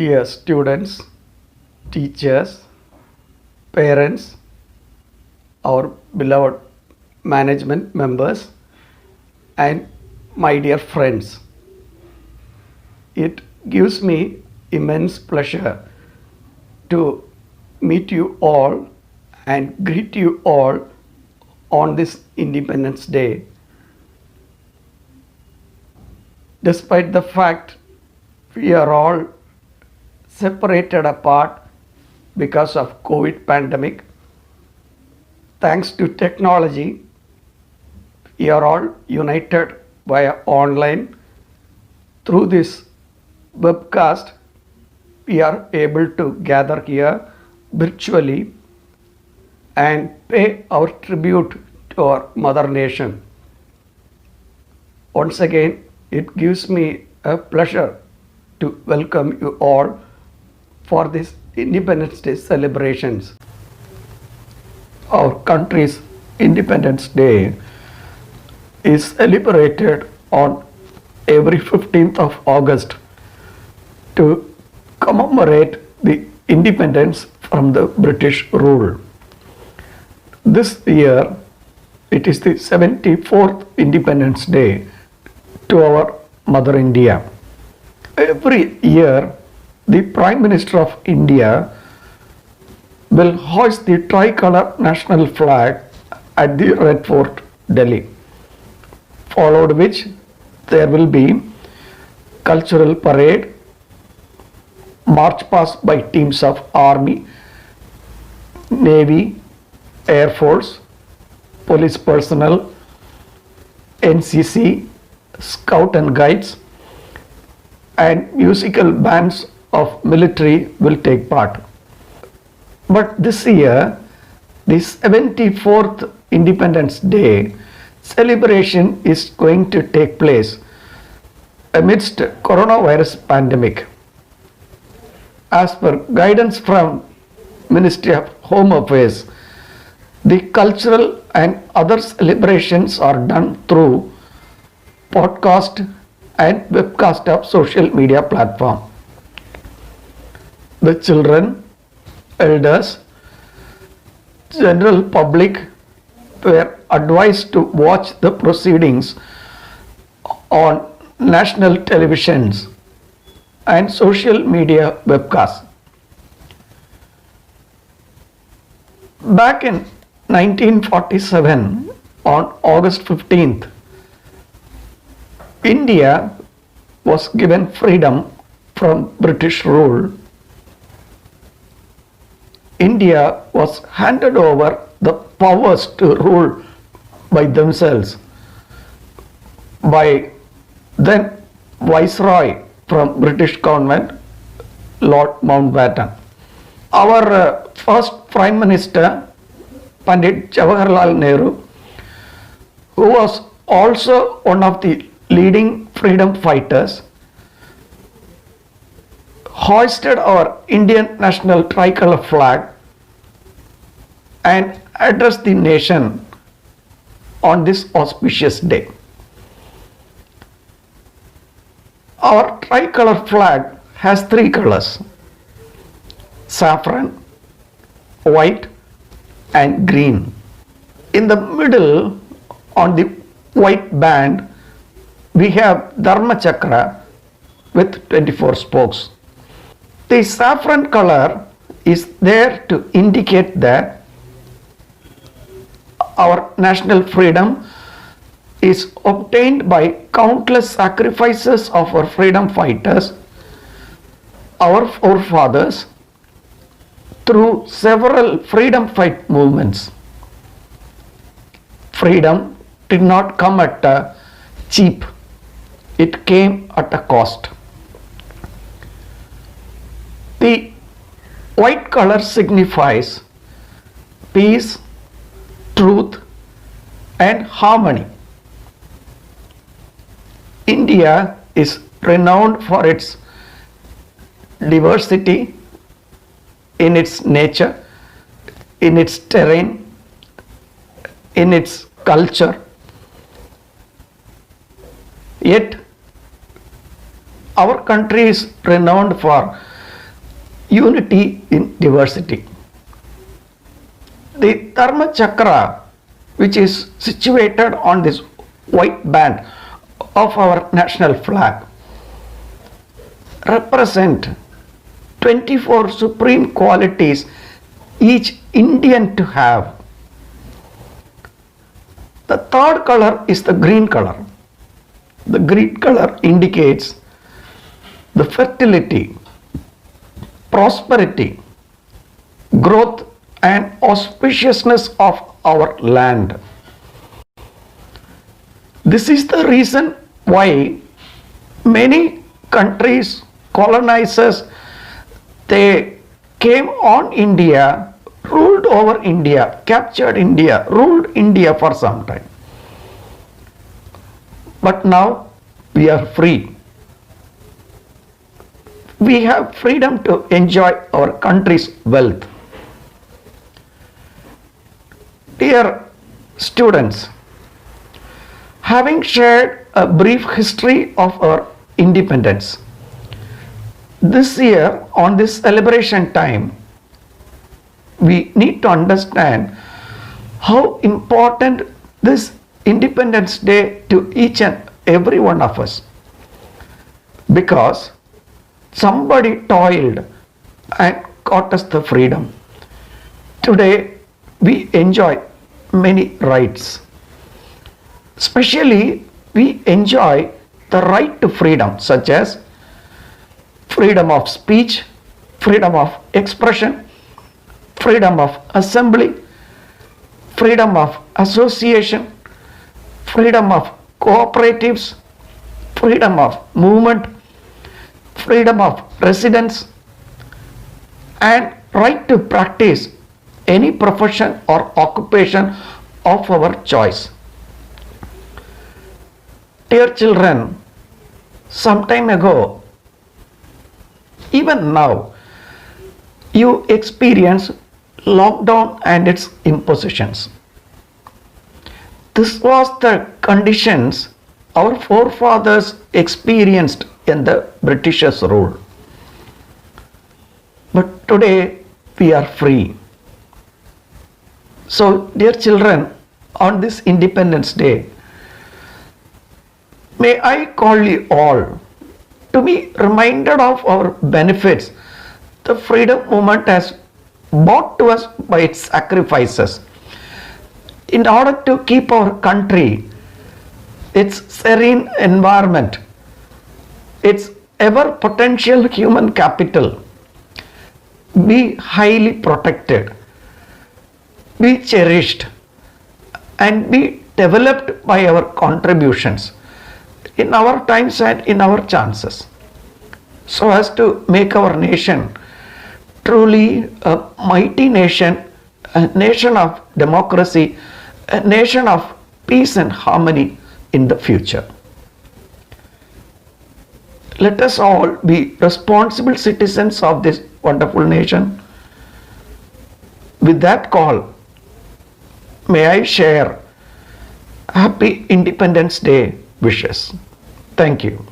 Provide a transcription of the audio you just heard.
Dear students, teachers, parents, our beloved management members, and my dear friends, it gives me immense pleasure to meet you all and greet you all on this Independence Day. Despite the fact we are all separated apart because of COVID pandemic, thanks to technology, we are all united via online. Through this webcast, we are able to gather here virtually and pay our tribute to our mother nation. Once again, it gives me a pleasure to welcome you all for this Independence Day celebrations. Our country's Independence Day is celebrated on every 15th of August to commemorate the independence from the British rule. This year, it is the 74th Independence Day to our Mother India. Every year, the Prime Minister of India will hoist the tricolor national flag at the Red Fort, Delhi, followed which there will be cultural parade, march past by teams of Army, Navy, Air Force, police personnel, NCC, Scout and Guides, and musical bands of military will take part. But this year, the 74th Independence Day celebration is going to take place amidst coronavirus pandemic. As per guidance from Ministry of Home Affairs, the cultural and other celebrations are done through podcast and webcast of social media platform. The children, elders, general public were advised to watch the proceedings on national televisions and social media webcasts. Back in 1947, on August 15th, India was given freedom from British rule. India was handed over the powers to rule by themselves by then Viceroy from British government, Lord Mountbatten. Our first Prime Minister, Pandit Jawaharlal Nehru, who was also one of the leading freedom fighters, hoisted our Indian national tricolor flag and addressed the nation on this auspicious day. Our tricolor flag has three colors: saffron, white, and green. In the middle, on the white band, we have Dharma Chakra with 24 spokes. The saffron color is there to indicate that our national freedom is obtained by countless sacrifices of our freedom fighters, our forefathers, through several freedom fight movements. Freedom did not come at a cheap, it came at a cost. The white color signifies peace, truth, and harmony. India is renowned for its diversity in its nature, in its terrain, in its culture. Yet, our country is renowned for unity in diversity. The Dharma Chakra, which is situated on this white band of our national flag, represent 24 supreme qualities each Indian to have. The third color is the green color. The green color indicates the fertility, prosperity, growth and auspiciousness of our land. This is the reason why many countries, colonizers, they came on India, ruled over India, captured India, ruled India for some time. But now we are free. We have freedom to enjoy our country's wealth. Dear students, having shared a brief history of our independence, this year on this celebration time, we need to understand how important this Independence Day to each and every one of us, because somebody toiled and got us the freedom. Today we enjoy many rights. Especially we enjoy the right to freedom, such as freedom of speech, freedom of expression, freedom of assembly, freedom of association, freedom of cooperatives, freedom of movement, freedom of residence, and right to practice any profession or occupation of our choice. Dear children, some time ago, even now, you experience lockdown and its impositions. This was the conditions our forefathers experienced in the Britishers' rule. But today we are free. So, dear children, on this Independence Day, may I call you all to be reminded of our benefits the freedom movement has brought to us by its sacrifices, in order to keep our country, its serene environment, its ever potential human capital, be highly protected, be cherished, and be developed by our contributions in our times and in our chances, so as to make our nation truly a mighty nation, a nation of democracy, a nation of peace and harmony in the future. Let us all be responsible citizens of this wonderful nation. With that call, may I share Happy Independence Day wishes. Thank you.